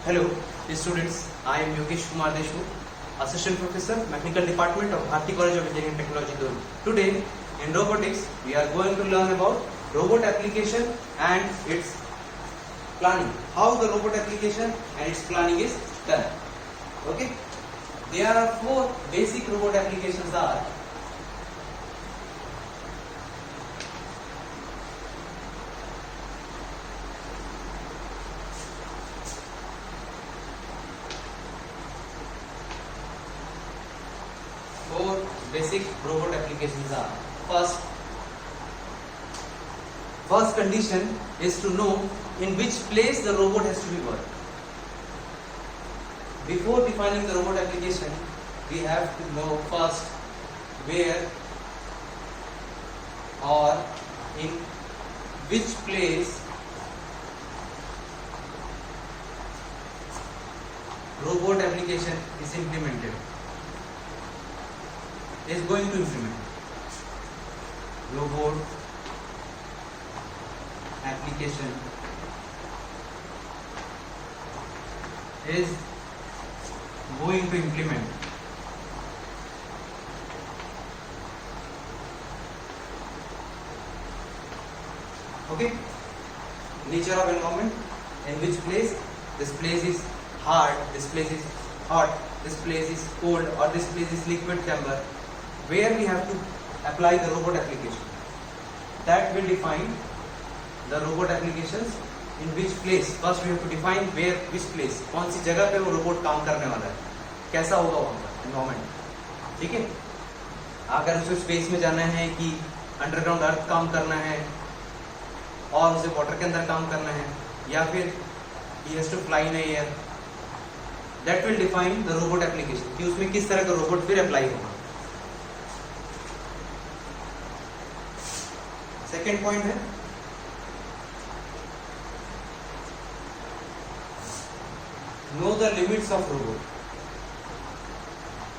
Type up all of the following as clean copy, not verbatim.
Hello, students. I am Yogesh Kumar Deshmukh, Assistant Professor, Mechanical Department of Bharati College of Engineering and Technology, Durham. Today, in robotics, we are going to learn about robot application and its planning. How the robot application and its planning is done. Okay. There are four basic robot applications are first condition is to know in which place the robot has to be worked. Before defining the robot application, we have to know first where or in which place robot application is implemented. Is going to implement robot application is going to implement okay. Nature of environment, in which place, this place is hard, this place is hot, this place is cold, or this place is liquid chamber, where we have to apply the robot application. That will define the robot applications. In which place, first we have to define where, which place, कौन सी जगह पे वो robot काम करने वाला है, कैसा होगा वहाँ पर एनवायरमेंट. ठीक है. अगर उसे स्पेस में जाना है कि अंडरग्राउंड अर्थ काम करना है और उसे वाटर के अंदर काम करना है, या फिर he has to fly in air, that will define the robot application कि उसमें किस तरह का रोबोट फिर अप्लाई होगा. सेकेंड पॉइंट है know the limits of robot.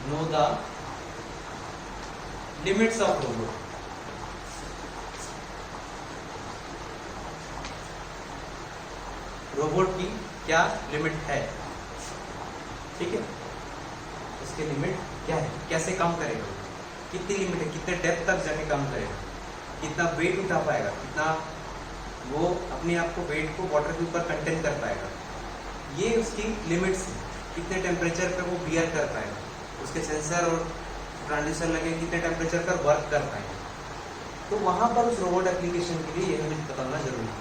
Know the limits of robot. Robot की क्या लिमिट है. ठीक है. उसके लिमिट क्या है, कैसे काम करेगा, कितनी लिमिट है, कितने डेप्थ तक जाके काम करेगा, कितना वेट उठा पाएगा, कितना वो अपने आप को वेट को वाटर के ऊपर कंटेन कर पाएगा, ये उसकी लिमिट्स है. कितने टेम्परेचर पे वो बियर कर पाएगा, उसके सेंसर और ट्रांजिस्टर लगे कितने टेम्परेचर पर वर्क कर पाएगा. तो वहाँ पर उस रोबोट एप्लीकेशन के लिए ये हमें बताना जरूरी है.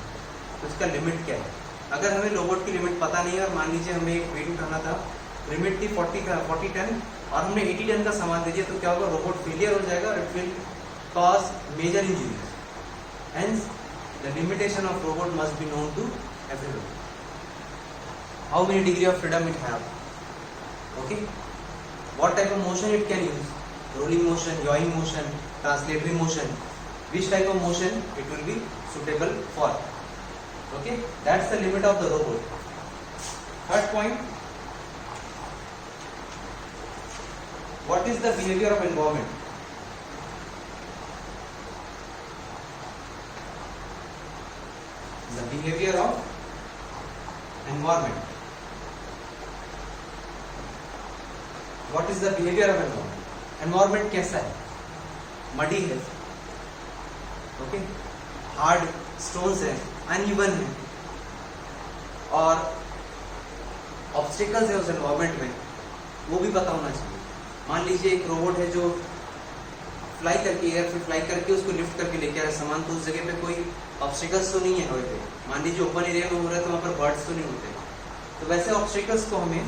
तो उसका लिमिट क्या है. अगर हमें रोबोट की लिमिट पता नहीं है और मान लीजिए हमें एक वेट उठाना था, लिमिट थी 40 टन और हमने 80 टन का सामान दे दिया, तो क्या होगा, रोबोट फेलियर हो जाएगा और it will cause major injuries. Hence the limitation of robot must be known to everyone. How many degree of freedom it have? Okay. What type of motion it can use? Rolling motion, yawing motion, translatory motion. Which type of motion it will be suitable for? Okay. That's the limit of the robot. Third point. What is the behavior of environment? The behavior of environment. What is the behavior of environment? Environment कैसा है, muddy है, okay, hard stones है, uneven है, और obstacles है उस environment में, वो भी पता होना चाहिए. मान लीजिए एक रोबोट है जो फ्लाई करके, एयर से फ्लाई करके उसको लिफ्ट करके लेके आ रहा है सामान, तो उस जगह पे कोई ऑब्स्टिकल्स तो नहीं है हवा पे. मान लीजिए ओपन एरिया में हो रहा है तो वहाँ पर बर्ड्स तो नहीं होते. तो वैसे ऑब्स्टिकल्स को हमें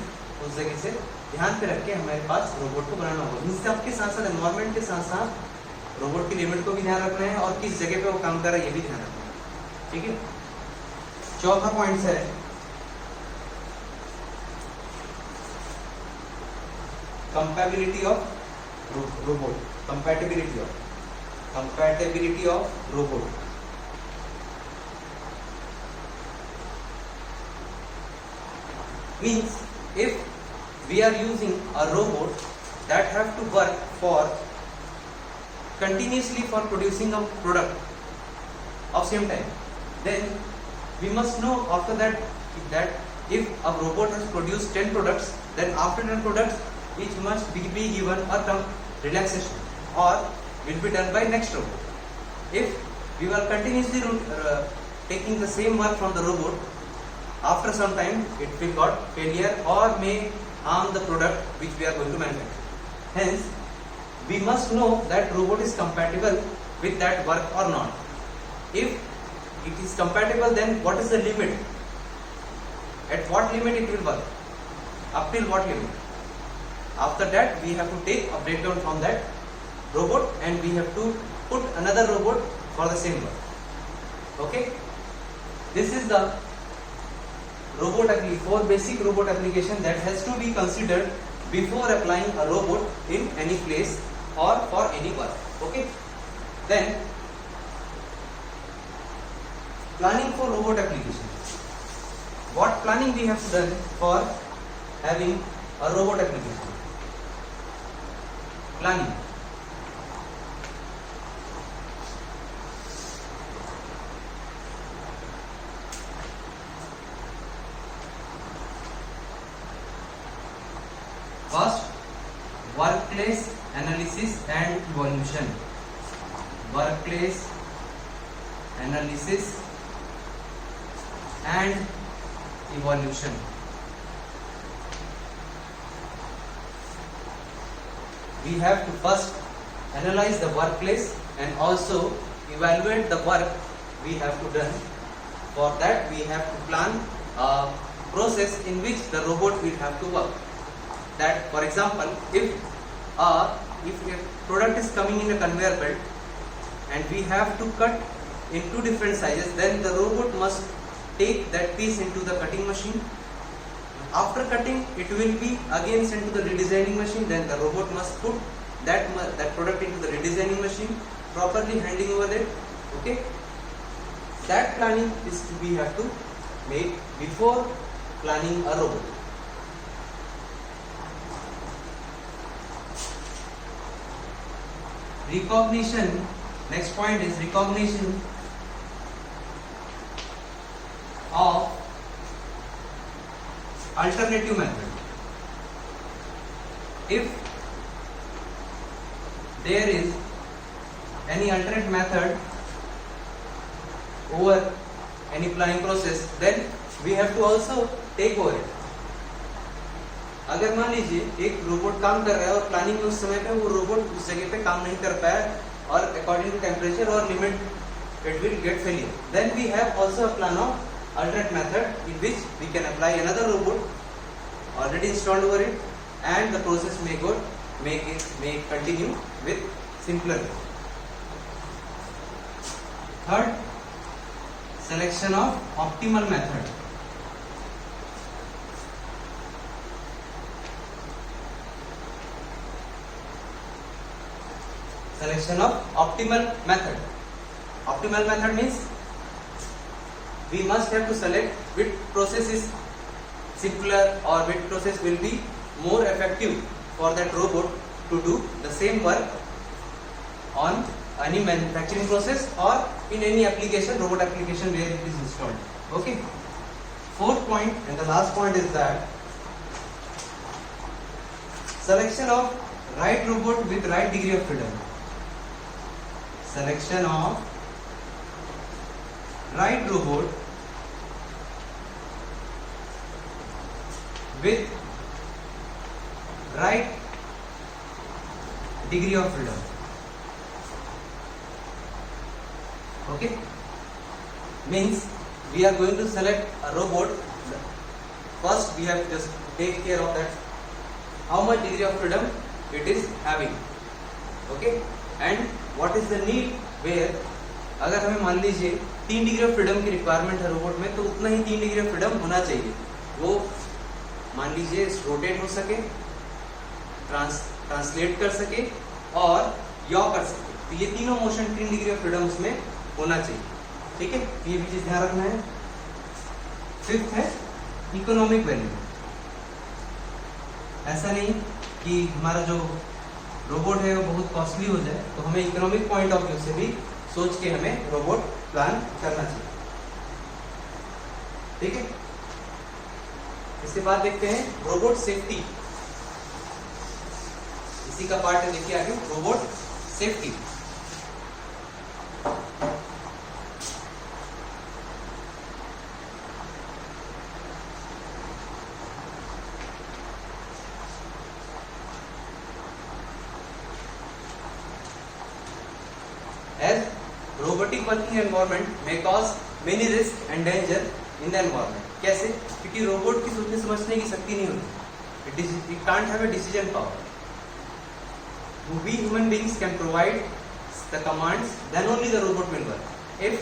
उस जगह से ध्यान पे रख के हमारे पास रोबोट को बनाना होगा. इन सबके साथ साथ एनवायरमेंट के साथ साथ रोबोट की लिमिट को भी ध्यान रखना है और किस जगह पे वो काम कर रहा है ये भी ध्यान रखना है. ठीक है. चौथा पॉइंट है compatibility of robot. Compatibility of robot. Means if we are using a robot that have to work for continuously for producing a product of same time, then we must know after that if a robot has produced 10 products, then after 10 products, each must be given a term relaxation or will be done by next robot. If we were continuously taking the same work from the robot, after some time it will got failure or may harm the product which we are going to manufacture. Hence, we must know that robot is compatible with that work or not. If it is compatible, then what is the limit? At what limit it will work? Up till what limit? After that, we have to take a breakdown from that robot and we have to put another robot for the same work. Okay? This is the robot application, 4 basic robot application that has to be considered before applying a robot in any place or for any work. Okay? Then, planning for robot application. What planning we have done for having a robot application? Planning. First, workplace analysis and evaluation. Workplace analysis and evaluation. We have to first analyze the workplace and also evaluate the work we have to done. For that, we have to plan a process in which the robot will have to work. That, for example, if a product is coming in a conveyor belt and we have to cut in 2 different sizes, then the robot must take that piece into the cutting machine. After cutting, it will be again sent to the redesigning machine. Then the robot must put that product into the redesigning machine, properly handing over it. Okay, that planning is we have to make before planning a robot. Recognition. Next point is recognition of alternative method. If there is any alternate method over any planning process, then we have to also take over it. अगर मान लीजिए एक robot काम कर रहा है और planning में उस समय पे वो रोबोट उस जगह पे काम नहीं कर पाया और अकॉर्डिंग टू टेम्परेचर और limit it will get failure, then we have also a plan of alternate method in which we can apply another robot already installed over it and the process may continue with simpler way. Third, selection of optimal method. Selection of optimal method. Optimal method means we must have to select which process is simpler or which process will be more effective for that robot to do the same work on any manufacturing process or in any application, robot application where it is installed. Okay. Fourth point and the last point is that selection of right robot with right degree of freedom. Selection of right robot with right degree of freedom. Okay, means we are going to select a robot. First we have to just take care of that how much degree of freedom it is having. Okay, and what is the need where अगर हमें मान लीजिए 3 degree of freedom की requirement है robot में, तो उतना ही 3 degree of freedom होना चाहिए. वो मान लीजिए रोटेट हो सके, ट्रांसलेट कर सके और यॉ कर सके. तो ये तीनों मोशन 3 डिग्री ऑफ फ्रीडम उसमें होना चाहिए. ठीक है, ये भी चीज ध्यान रखना है. फिफ्थ है इकोनॉमिक वैल्यू. ऐसा नहीं कि हमारा जो रोबोट है वो बहुत कॉस्टली हो जाए, तो हमें इकोनॉमिक पॉइंट ऑफ व्यू से भी सोच के हमें रोबोट प्लान करना चाहिए. ठीक है. इसके बाद देखते हैं रोबोट सेफ्टी, इसी का पार्ट है, देखिए आगे robot safety. As robotic working environment may cause many risk and danger in the environment. कैसे? क्योंकि रोबोट की सोचने समझने की शक्ति नहीं होती, it can't have a decision power. We human beings can provide the commands, then only the robot will work. If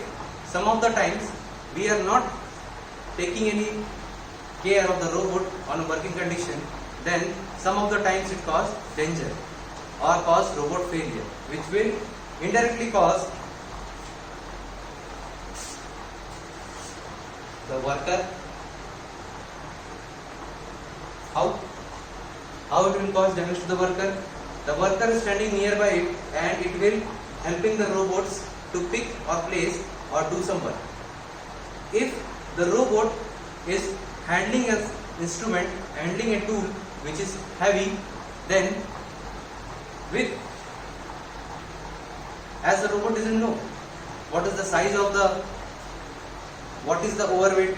some of the times we are not taking any care of the robot on a working condition, then some of the times it cause danger or cause robot failure, which will indirectly cause the worker. How it will cause damage to the worker? The worker is standing nearby it and it will helping the robots to pick or place or do some work. If the robot is handling an instrument, handling a tool which is heavy, then as the robot doesn't know what is the size of what is the overweight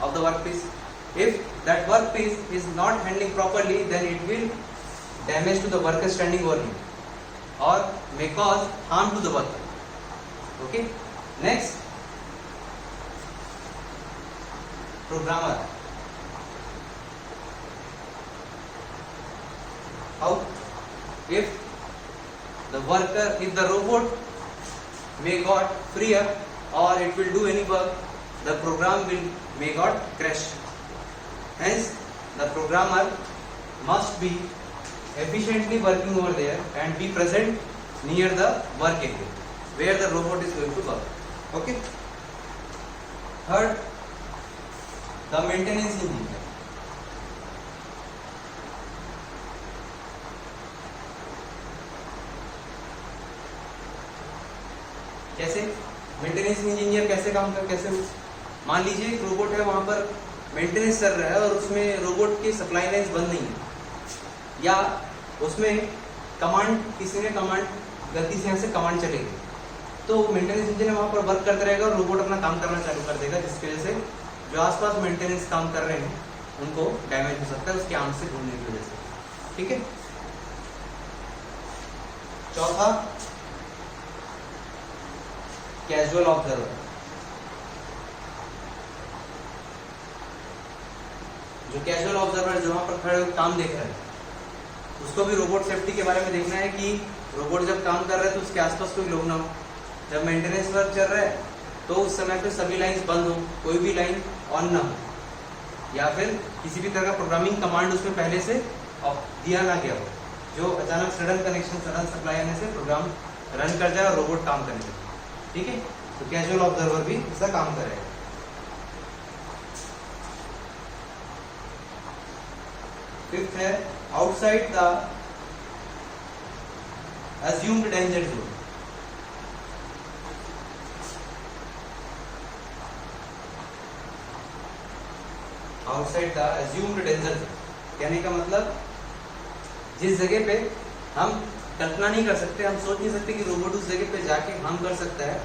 of the workpiece. If that workpiece is not handling properly, then it will damage to the worker standing over him or may cause harm to the worker. Okay. Next, programmer. How? If the robot may got free up or it will do any work, the program may got crash. Hence, the programmer must be efficiently working over there and be present near the work area where the robot is going to work. Okay. Third, the maintenance engineer. कैसे maintenance engineer कैसे काम कर, कैसे मान लीजिए एक robot है, वहां पर मेंटेनेंस चल रहा है और उसमें रोबोट की सप्लाई लाइंस बंद नहीं है, या उसमें कमांड किसी ने कमांड गलती से यहाँ से कमांड चलेगी, तो मेंटेनेंस इंजीनियर वहां पर वर्क करता रहेगा और रोबोट अपना काम करना चालू कर देगा, जिसकी वजह से जो आसपास मेंटेनेंस काम कर रहे हैं उनको डैमेज हो सकता है उसके आर्म से घूमने की वजह से। ठीक है। चौथा, कैजुअल ऑब्जर्वर। जो कैजुअल ऑब्जर्वर जो वहां पर खड़े काम देख रहा है, उसको भी रोबोट सेफ्टी के बारे में देखना है कि रोबोट जब काम कर रहा है तो उसके आसपास कोई लोग ना हो, जब मेंटेनेंस वर्क चल रहा है तो उस समय पे सभी लाइंस बंद हो, कोई भी लाइन ऑन ना हो, या फिर किसी भी तरह का प्रोग्रामिंग कमांड उसमें पहले से दिया ना गया हो, जो अचानक सडन कनेक्शन, सडन सप्लाई आने से प्रोग्राम रन कर जाए और रोबोट काम करने लगे। ठीक है, तो कैजुअल ऑब्जर्वर भी ऐसा काम करेगा। फिफ्थ है outside the assumed danger zone। Outside the assumed danger zone कहने का मतलब जिस जगह पे हम कल्पना नहीं कर सकते, हम सोच नहीं सकते कि रोबोट उस जगह पे जाके हम कर सकता है,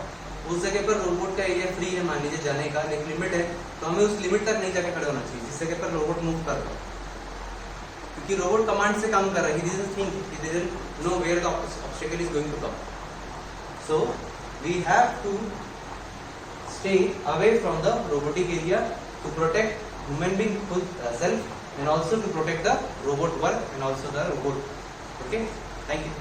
उस जगह पर रोबोट का एरिया फ्री है मान लीजिए जाने का, एक लिमिट है, तो हमें उस लिमिट तक नहीं जाके खड़े होना चाहिए जिस जगह पर रोबोट मूव कर रहा है, क्योंकि रोबोट कमांड से काम कर रहा है, he doesn't think, he doesn't know where the obstacle is going to come, so we have to stay away from the robotic area to protect human being self and also to protect the robot work and also the robot. Okay, thank you.